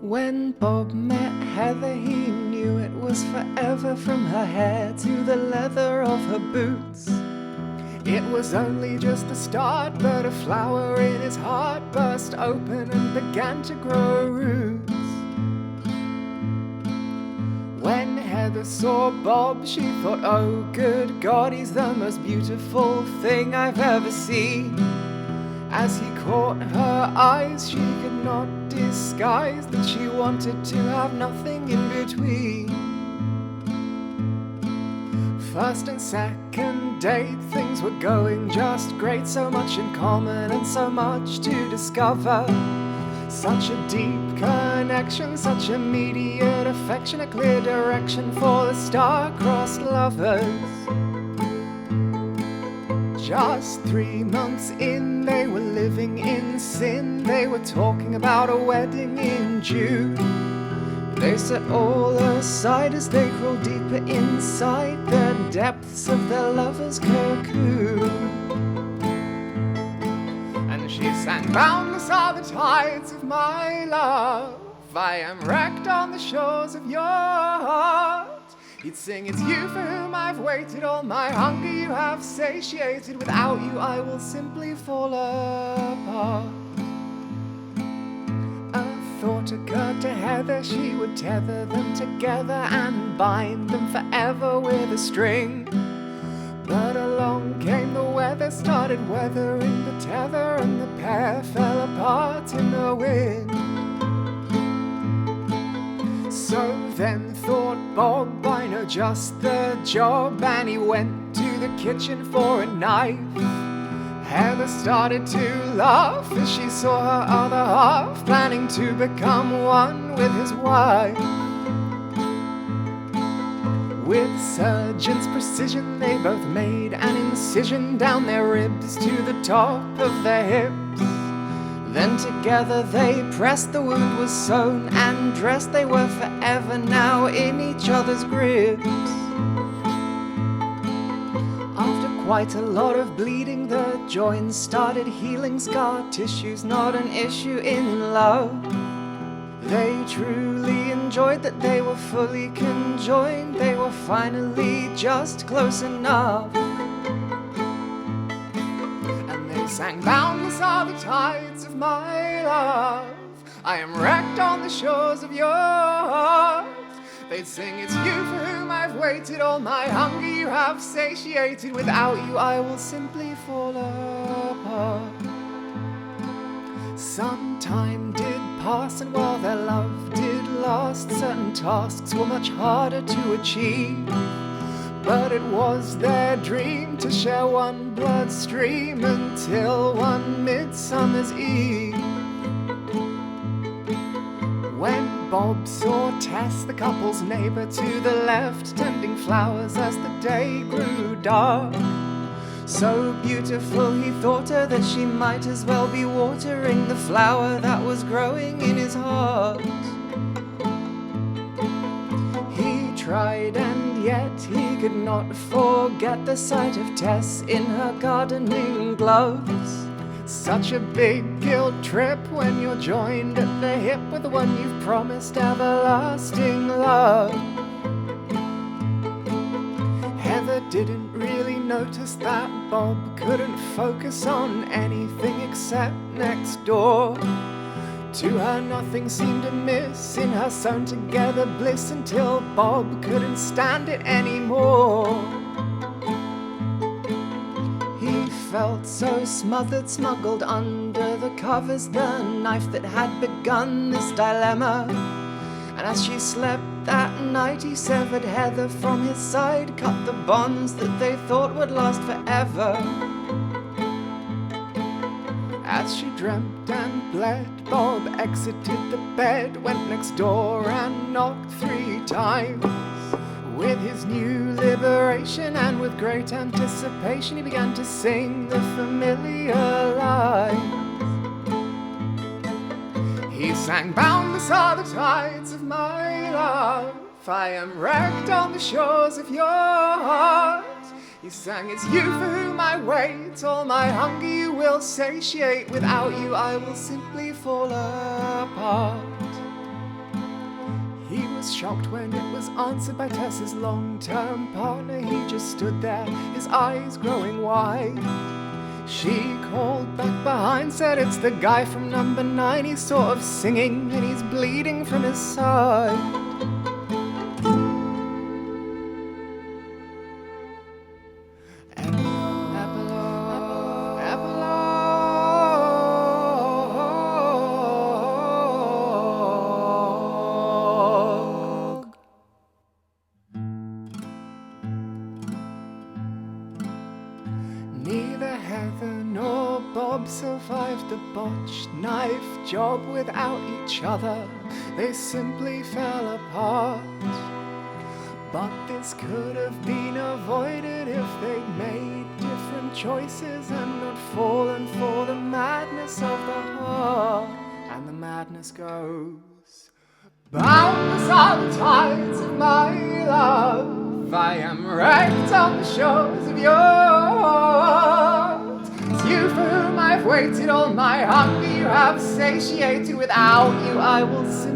When Bob met Heather, he knew it was forever, from her hair to the leather of her boots. It was only just the start, but a flower in his heart burst open and began to grow roots. When Heather saw Bob, she thought, oh good God, he's the most beautiful thing I've ever seen. As he caught her eyes, she could not disguise that she wanted to have nothing in between. First and second date, things were going just great. So much in common and so much to discover. Such a deep connection, such immediate affection, a clear direction for the star-crossed lovers. Just 3 months in, they were living in sin. They were talking about a wedding in June. They set all aside as they crawled deeper inside the depths of their lover's cocoon. And she sang, boundless are the tides of my love, I am wrecked on the shores of your heart. He'd sing, it's you for whom I've waited, all my hunger you have satiated. Without you I will simply fall apart. A thought occurred to Heather, she would tether them together and bind them forever with a string. But along came the weather, started weathering the tether, and the pair fell apart in the wind. So then thought Bob, I know just the job, and he went to the kitchen for a knife. Heather started to laugh as she saw her other half planning to become one with his wife. With surgeon's precision, they both made an incision down their ribs to the top of their hips. Then together they pressed, the wound was sewn and dressed. They were forever now in each other's grips. After quite a lot of bleeding, the joints started healing. Scar tissue's not an issue in love. They truly enjoyed that they were fully conjoined. They were finally just close enough. Sang, boundless are the tides of my love, I am wrecked on the shores of your heart. They'd sing, it's you for whom I've waited, all my hunger you have satiated. Without you I will simply fall apart. Some time did pass, and while their love did last, certain tasks were much harder to achieve. But it was their dream to share one bloodstream until one midsummer's eve. When Bob saw Tess, the couple's neighbor to the left, tending flowers as the day grew dark, so beautiful he thought her that she might as well be watering the flower that was growing in his heart. Tried, and yet he could not forget the sight of Tess in her gardening gloves. Such a big guilt trip when you're joined at the hip with the one you've promised everlasting love. Heather didn't really notice that Bob couldn't focus on anything except next door. To her nothing seemed amiss in her sewn together bliss, until Bob couldn't stand it anymore. He felt so smothered, smuggled under the covers, the knife that had begun this dilemma. And as she slept that night, he severed Heather from his side, cut the bonds that they thought would last forever. As she dreamt and bled, Bob exited the bed, went next door and knocked 3 times. With his new liberation and with great anticipation, he began to sing the familiar lines. He sang, boundless are the tides of my love, I am wrecked on the shores of your heart. He sang, it's you for whom I wait, all my hunger you will satiate. Without you I will simply fall apart. was shocked when it was answered by Tess's long-term partner. He just stood there, his eyes growing wide. She called back behind, said it's the guy from number 9. He's sort of singing and he's bleeding from his side. Neither Heather nor Bob survived the botched knife job without each other. They simply fell apart. But this could have been avoided if they'd made different choices and not fallen for the madness of the heart. And the madness goes, boundless are the tides of my love. I am wrecked on the shores of your heart. It's you for whom I've waited, all my hunger you have satiated. Without you I will simply